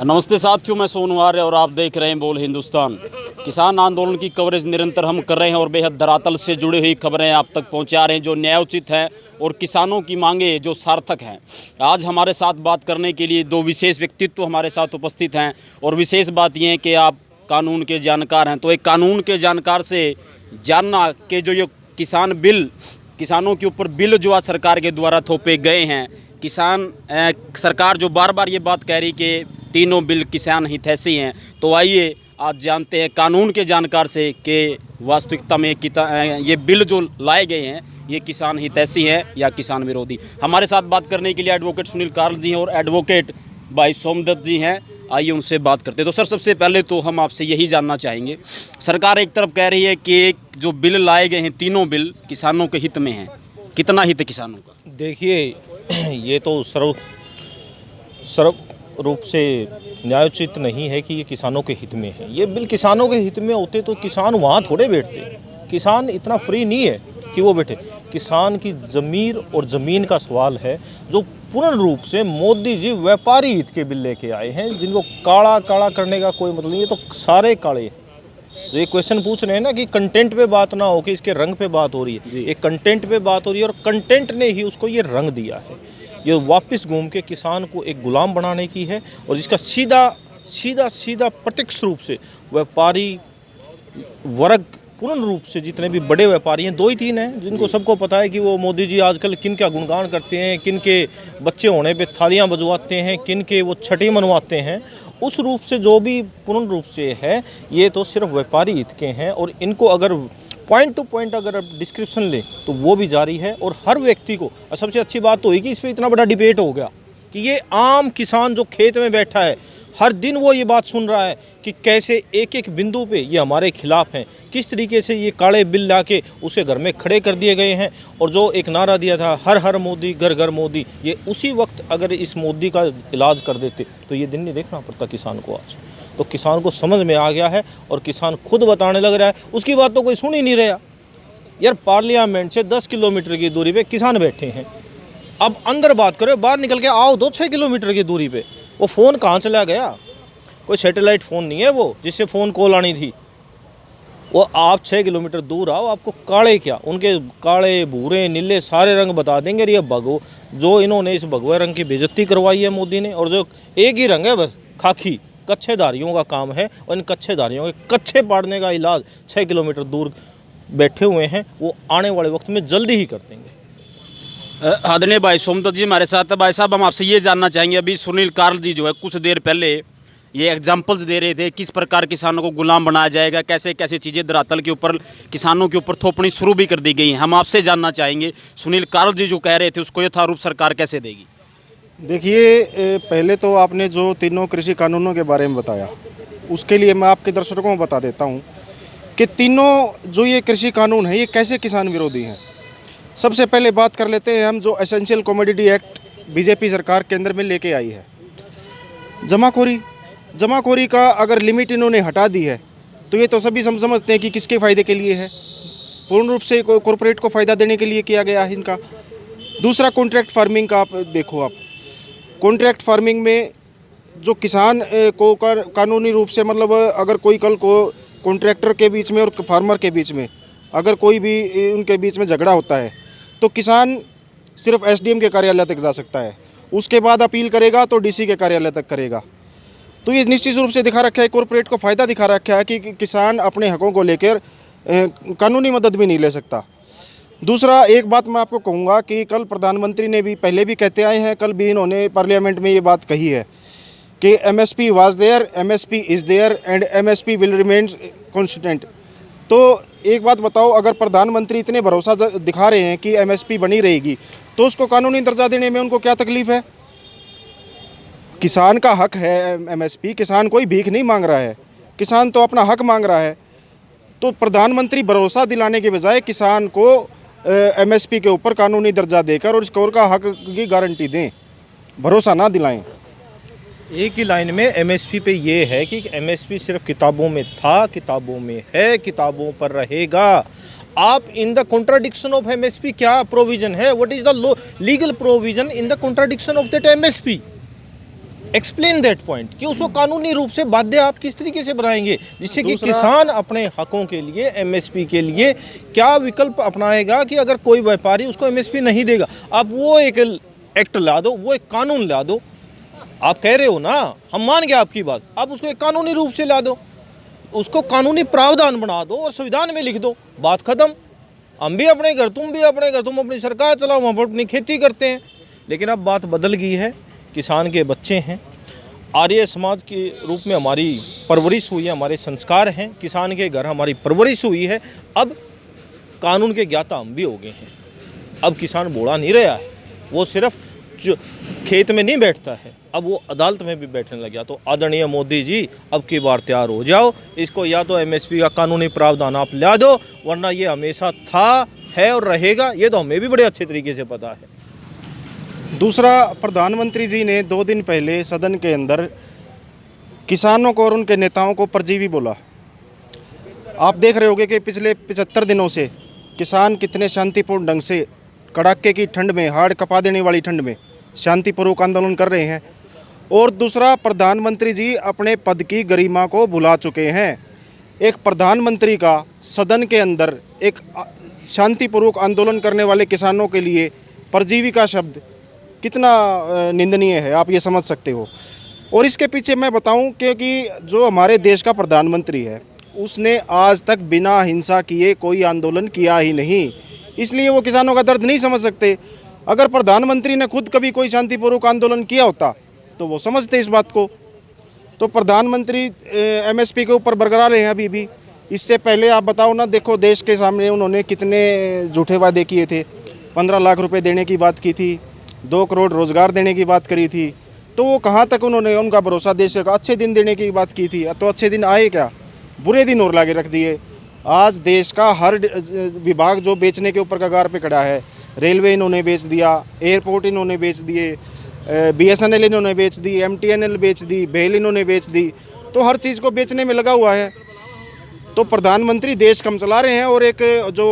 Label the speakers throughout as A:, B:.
A: नमस्ते साथियों, मैं सोनू आर्य और आप देख रहे हैं बोल हिंदुस्तान। किसान आंदोलन की कवरेज निरंतर हम कर रहे हैं और बेहद धरातल से जुड़ी हुई खबरें आप तक पहुंचा रहे हैं जो न्यायोचित हैं और किसानों की मांगे जो सार्थक हैं। आज हमारे साथ बात करने के लिए दो विशेष व्यक्तित्व हमारे साथ उपस्थित हैं और विशेष बात यह है कि आप कानून के जानकार हैं। तो एक कानून के जानकार से जानना कि जो ये किसान बिल, किसानों के ऊपर बिल जो आज सरकार के द्वारा थोपे गए हैं, सरकार जो बार बार ये बात कह रही कि तीनों बिल किसान हितैषी हैं, तो आइए आज जानते हैं कानून के जानकार से कि वास्तविकता में ये बिल जो लाए गए हैं ये किसान हितैषी हैं या किसान विरोधी। हमारे साथ बात करने के लिए एडवोकेट सुनील कार्ल जी हैं और एडवोकेट भाई सोमदत्त जी हैं। आइए उनसे बात करते हैं। तो सर, सबसे पहले तो हम आपसे यही जानना चाहेंगे, सरकार एक तरफ कह रही है कि जो बिल लाए गए हैं तीनों बिल किसानों के हित में हैं, कितना हित है किसानों का?
B: देखिए, ये तो सर्व रूप से न्यायोचित नहीं है कि ये किसानों के हित में है। ये बिल किसानों के हित में होते तो किसान वहाँ थोड़े बैठते। किसान इतना फ्री नहीं है कि वो बैठे। किसान की ज़मीर और ज़मीन का सवाल है, जो पूर्ण रूप से मोदी जी व्यापारी हित के बिल लेके आए हैं, जिनको काला काला करने का कोई मतलब नहीं है। तो सारे काले हैं। जो ये क्वेश्चन पूछ रहे हैं ना कि कंटेंट पे बात ना हो कि इसके रंग पे बात हो रही है, ये कंटेंट पे बात हो रही है और कंटेंट ने ही उसको ये रंग दिया है। ये वापस घूम के किसान को एक गुलाम बनाने की है और जिसका सीधा प्रत्यक्ष रूप से व्यापारी वर्ग, पूर्ण रूप से जितने भी बड़े व्यापारी हैं, 2 ही 3 हैं जिनको सबको पता है कि वो मोदी जी आजकल किन का गुणगान करते हैं, किन के बच्चे होने पे थालियां बजवाते हैं, किन के वो छठी मनवाते हैं। उस रूप से जो भी पूर्ण रूप से है, ये तो सिर्फ व्यापारी हित के हैं और इनको अगर पॉइंट टू पॉइंट अगर आप डिस्क्रिप्शन लें तो वो भी जारी है। और हर व्यक्ति को, सबसे अच्छी बात तो हुई कि इस पर इतना बड़ा डिबेट हो गया कि ये आम किसान जो खेत में बैठा है, हर दिन वो ये बात सुन रहा है कि कैसे एक एक बिंदु पे ये हमारे खिलाफ हैं, किस तरीके से ये काले बिल लाके उसे घर में खड़े कर दिए गए हैं। और जो एक नारा दिया था हर हर मोदी घर घर मोदी, ये उसी वक्त अगर इस मोदी का इलाज कर देते तो ये दिन नहीं देखना पड़ता किसान को। आज तो किसान को समझ में आ गया है और किसान खुद बताने लग रहा है। उसकी बात तो कोई सुन ही नहीं रहा यार। पार्लियामेंट से 10 किलोमीटर की दूरी पे किसान बैठे हैं। अब अंदर बात करो, बाहर निकल के आओ 6 किलोमीटर की दूरी पे। वो फ़ोन कहाँ चला गया? कोई सैटेलाइट फ़ोन नहीं है वो जिससे फ़ोन कॉल आनी थी। वो आप 6 किलोमीटर दूर आओ, आपको काले क्या, उनके काले भूरे नीले सारे रंग बता देंगे। ये भगो जो इन्होंने इस भगवे रंग की बेइज्जती करवाई है मोदी ने, और जो एक ही रंग है बस खाकी, कच्छेदारियों का काम है। और इन कच्छेदारियों के कच्छे पाड़ने का इलाज 6 किलोमीटर दूर बैठे हुए हैं, वो आने वाले वक्त में जल्दी ही कर देंगे।
A: आदरणीय भाई सोमदत्त जी हमारे साथ है। भाई साहब, हम आपसे ये जानना चाहेंगे, अभी सुनील कार्ल जी जो है कुछ देर पहले ये एग्जाम्पल्स दे रहे थे किस प्रकार किसानों को गुलाम बनाया जाएगा, कैसे कैसे चीज़ें धरातल के ऊपर किसानों के ऊपर थोपनी शुरू भी कर दी गई हैं। हम आपसे जानना चाहेंगे, सुनील कार्ल जी जो कह रहे थे उसको यथारूप सरकार कैसे देगी?
C: देखिए, पहले तो आपने जो तीनों कृषि कानूनों के बारे में बताया, उसके लिए मैं आपके दर्शकों को बता देता हूँ कि तीनों जो ये कृषि कानून है ये कैसे किसान विरोधी हैं। सबसे पहले बात कर लेते हैं हम जो एसेंशियल कमोडिटी एक्ट बीजेपी सरकार केंद्र में लेके आई है। जमाखोरी का अगर लिमिट इन्होंने हटा दी है तो ये तो सभी समझते हैं कि किसके फ़ायदे के लिए है। पूर्ण रूप से कॉरपोरेट को फ़ायदा देने के लिए किया गया है इनका। दूसरा, कॉन्ट्रैक्ट फार्मिंग का आप देखो। आप कॉन्ट्रैक्ट फार्मिंग में जो किसान को कानूनी रूप से, मतलब अगर कोई कल को कॉन्ट्रैक्टर के बीच में और फार्मर के बीच में अगर कोई भी उनके बीच में झगड़ा होता है तो किसान सिर्फ एसडीएम के कार्यालय तक जा सकता है। उसके बाद अपील करेगा तो डीसी के कार्यालय तक करेगा। तो ये निश्चित रूप से दिखा रखा है, कॉरपोरेट को फ़ायदा दिखा रखा है कि किसान अपने हकों को लेकर कानूनी मदद भी नहीं ले सकता। दूसरा, एक बात मैं आपको कहूँगा कि कल प्रधानमंत्री ने भी पहले भी कहते आए हैं, कल भी इन्होंने पार्लियामेंट में ये बात कही है कि MSP was there, MSP is there and MSP will remain constant. तो एक बात बताओ, अगर प्रधानमंत्री इतने भरोसा दिखा रहे हैं कि MSP बनी रहेगी तो उसको कानूनी दर्जा देने में उनको क्या तकलीफ़ है? किसान का हक है MSP। किसान कोई भीख नहीं मांग रहा है, किसान तो अपना हक मांग रहा है। तो प्रधानमंत्री भरोसा दिलाने के बजाय किसान को MSP के ऊपर कानूनी दर्जा देकर और इसको का हक की गारंटी दें, भरोसा ना दिलाएं।
B: एक ही लाइन में MSP पे ये है कि MSP सिर्फ किताबों में था, किताबों में है, किताबों पर रहेगा। आप in the contradiction of MSP क्या प्रोविजन है? What is the legal provision in the contradiction of that MSP? Explain that point कि उसको कानूनी रूप से बाध्य आप किस तरीके से बनाएंगे जिससे कि किसान अपने हकों के लिए एमएसपी के लिए क्या विकल्प अपनाएगा कि अगर कोई व्यापारी उसको एमएसपी नहीं देगा, आप वो एक एक्ट ला दो, वो एक कानून ला दो। आप कह रहे हो ना, हम मान गए आपकी बात, आप उसको एक कानूनी रूप से ला दो, उसको कानूनी प्रावधान बना दो और संविधान में लिख दो, बात खत्म। हम भी अपने घर, तुम भी अपने घर, तुम अपनी सरकार चलाओ, हम अपनी खेती करते हैं। लेकिन अब बात बदल गई है, किसान के बच्चे हैं, आर्य समाज के रूप में हमारी परवरिश हुई है, हमारे संस्कार हैं, किसान के घर हमारी परवरिश हुई है। अब कानून के ज्ञाता हम भी हो गए हैं। अब किसान बूढ़ा नहीं रहा है, वो सिर्फ खेत में नहीं बैठता है, अब वो अदालत में भी बैठने लग गया। तो आदरणीय मोदी जी, अब की बार तैयार हो जाओ, इसको या तो एमएसपी का कानूनी प्रावधान आप ला दो, वरना ये हमेशा था, है और रहेगा, ये तो हमें भी बड़े अच्छे तरीके से पता है।
C: दूसरा, प्रधानमंत्री जी ने 2 दिन पहले सदन के अंदर किसानों को और उनके नेताओं को परजीवी बोला। आप देख रहे होंगे कि पिछले 75 दिनों से किसान कितने शांतिपूर्ण ढंग से कड़ाके की ठंड में, हाड़ कपा देने वाली ठंड में शांतिपूर्वक आंदोलन कर रहे हैं। और दूसरा, प्रधानमंत्री जी अपने पद की गरिमा को भुला चुके हैं। एक प्रधानमंत्री का सदन के अंदर एक शांतिपूर्वक आंदोलन करने वाले किसानों के लिए परजीवी का शब्द कितना निंदनीय है, आप ये समझ सकते हो। और इसके पीछे मैं बताऊं, क्योंकि जो हमारे देश का प्रधानमंत्री है उसने आज तक बिना हिंसा किए कोई आंदोलन किया ही नहीं, इसलिए वो किसानों का दर्द नहीं समझ सकते। अगर प्रधानमंत्री ने खुद कभी कोई शांतिपूर्वक आंदोलन किया होता तो वो समझते इस बात को। तो प्रधानमंत्री एमएसपी के ऊपर बरकरार हैं अभी भी। इससे पहले आप बताओ ना, देखो देश के सामने उन्होंने कितने झूठे वादे किए थे। 15 लाख रुपए देने की बात की थी, 2 करोड़ रोजगार देने की बात करी थी, तो वो कहाँ तक उन्होंने उनका भरोसा देश का, अच्छे दिन देने की बात की थी, तो अच्छे दिन आए क्या, बुरे दिन और लागे रख दिए। आज देश का हर विभाग जो बेचने के ऊपर कगार पे खड़ा है, रेलवे इन्होंने बेच दिया, एयरपोर्ट इन्होंने बेच दिए, बीएसएनएल इन्होंने बेच दी, एमटीएनएल बेच दी, बेल इन्होंने बेच दी, तो हर चीज़ को बेचने में लगा हुआ है। तो प्रधानमंत्री देश कम चला रहे हैं और एक जो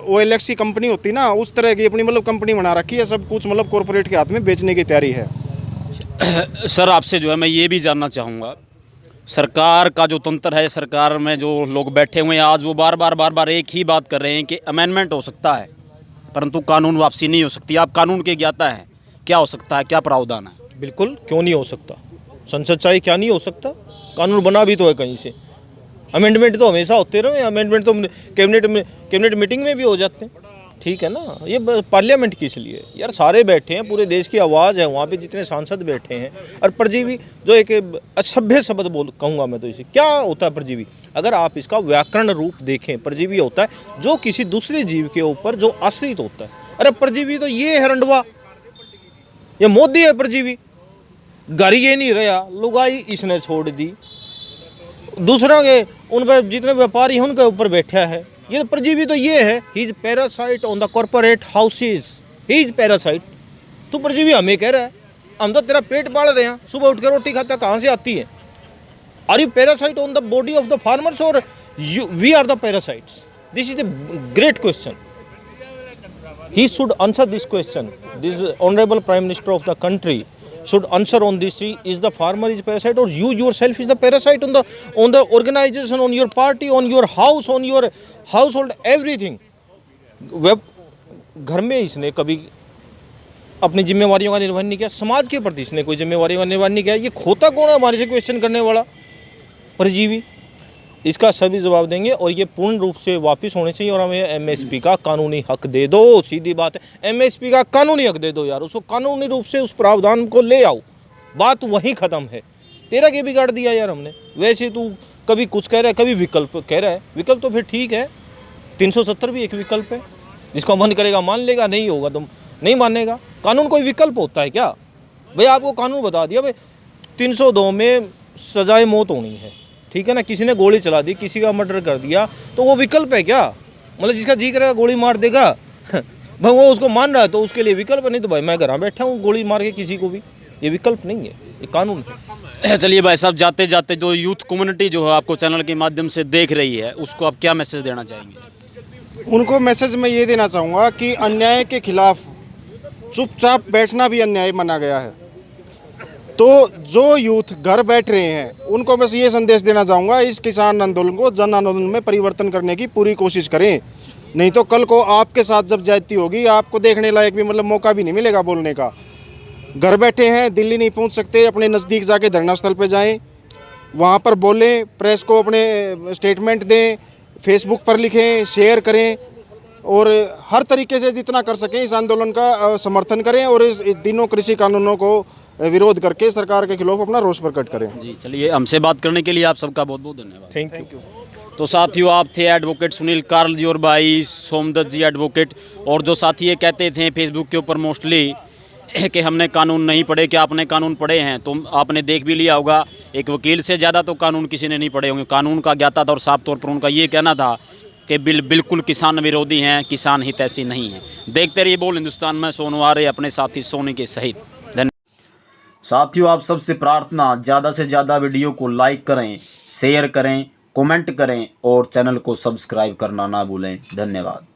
C: OLX की कंपनी होती ना, उस तरह की अपनी मतलब कंपनी बना रखी है, सब कुछ मतलब कॉरपोरेट के हाथ में बेचने की तैयारी है।
A: सर आपसे जो है मैं ये भी जानना चाहूँगा, सरकार का जो तंत्र है, सरकार में जो लोग बैठे हुए हैं आज, वो बार बार एक ही बात कर रहे हैं कि अमेंडमेंट हो सकता है परंतु कानून वापसी नहीं हो सकती। आप कानून के ज्ञाता हैं, क्या हो सकता है, क्या प्रावधान है?
B: बिल्कुल, क्यों नहीं हो सकता, संसद चाहे क्या नहीं हो सकता, कानून बना भी तो है कहीं से। अमेंडमेंट तो हमेशा होते रहे, अमेंडमेंट तो कैबिनेट मीटिंग में भी हो जाते हैं, ठीक है ना। ये पार्लियामेंट किस लिए यार, सारे बैठे हैं, पूरे देश की आवाज़ है वहाँ पे, जितने सांसद बैठे हैं। और परजीवी जो एक असभ्य शब्द बोल कहूँगा मैं तो इसे, क्या होता है परजीवी? अगर आप इसका व्याकरण रूप देखें, परजीवी होता है जो किसी दूसरे जीव के ऊपर जो आश्रित होता है। अरे परजीवी तो ये है रंडवा, ये मोदी है परजीवी। घर ये नहीं रहा, लुगाई इसने छोड़ दी, दूसरों के उन पर जितने व्यापारी हैं उनके ऊपर बैठा है। ये परजीवी तो ये है, he is parasite on the corporate houses, he is parasite. तू परजीवी हमें कह रहा है, हम तो तेरा पेट पाल रहे हैं, सुबह उठ कर रोटी खाता कहाँ से आती है? Are you parasite on the body of the farmers और we are the parasites? This is the great question. He should answer this question. This honorable Prime Minister of the country should answer on this. Is the farmer is parasite or you yourself is the parasite on the organization, on your party, on your house, on your household, everything. Web घर में इसने कभी अपनी जिम्मेवारियों का निर्वहन नहीं किया, समाज के प्रति इसने कोई जिम्मेवारी का निर्वहन नहीं किया. ये खोता कौन है हमारे से क्वेश्चन करने वाला? परजीवी. इसका सभी जवाब देंगे और ये पूर्ण रूप से वापस होने चाहिए और हमें एमएसपी का कानूनी हक दे दो. सीधी बात है, एमएसपी का कानूनी हक दे दो यार, उसको कानूनी रूप से उस प्रावधान को ले आओ. बात वहीं ख़त्म है. तेरा क्या बिगाड़ दिया यार हमने? वैसे तू कभी कुछ कह रहा है, कभी विकल्प कह रहा है. विकल्प तो फिर ठीक है, 370 भी एक विकल्प है, जिसका मन करेगा मान लेगा, नहीं होगा तो नहीं मानेगा. कानून कोई विकल्प होता है क्या भाई? आपको कानून बता दिया भाई 302 में सजाए मौत होनी है, ठीक है ना. किसी ने गोली चला दी, किसी का मर्डर कर दिया, तो वो विकल्प है क्या? मतलब जिसका जी करेगा गोली मार देगा भाई, वो उसको मान रहा है तो उसके लिए विकल्प है. नहीं तो भाई मैं घर बैठा हूँ गोली मार के किसी को भी, ये विकल्प नहीं है, ये कानून है.
A: चलिए भाई साहब, जाते जाते जो यूथ कम्युनिटी जो है आपको चैनल के माध्यम से देख रही है, उसको आप क्या मैसेज देना चाहेंगे?
C: उनको मैसेज मैं ये देना चाहूँगा कि अन्याय के खिलाफ चुपचाप बैठना भी अन्याय माना गया है. तो जो यूथ घर बैठ रहे हैं उनको बस ये संदेश देना चाहूँगा, इस किसान आंदोलन को जन आंदोलन में परिवर्तन करने की पूरी कोशिश करें, नहीं तो कल को आपके साथ जब ज्यादती होगी आपको देखने लायक भी मतलब मौका भी नहीं मिलेगा बोलने का। घर बैठे हैं, दिल्ली नहीं पहुंच सकते, अपने नज़दीक जाके धरना स्थल पे जाएं, वहाँ पर बोलें, प्रेस को अपने स्टेटमेंट दें, फेसबुक पर लिखें, शेयर करें और हर तरीके से जितना कर सकें इस आंदोलन का समर्थन करें और इस तीनों कृषि कानूनों को विरोध करके सरकार के खिलाफ अपना रोष प्रकट करें।
A: जी चलिए, हमसे बात करने के लिए आप सबका बहुत बहुत धन्यवाद।
B: Thank you.
A: तो साथियों, आप थे एडवोकेट सुनील कार्ल जी और भाई सोमदत्त जी एडवोकेट। और जो साथी ये कहते थे फेसबुक के ऊपर मोस्टली कि हमने कानून नहीं पढ़े, क्या आपने कानून पढ़े हैं? तो आपने देख भी लिया होगा, एक वकील से ज़्यादा तो कानून किसी ने नहीं पढ़े होंगे। कानून का ज्ञाता था और साफ तौर पर उनका ये कहना था कि बिल्कुल किसान विरोधी हैं, किसान हित ऐसी नहीं है। देखते रहिए बोल हिंदुस्तान में, सोनू आ रहे अपने साथी सोनी के सहित। धन्यवाद साथियों, आप सबसे प्रार्थना, ज़्यादा से ज़्यादा वीडियो को लाइक करें, शेयर करें, कमेंट करें और चैनल को सब्सक्राइब करना ना भूलें। धन्यवाद।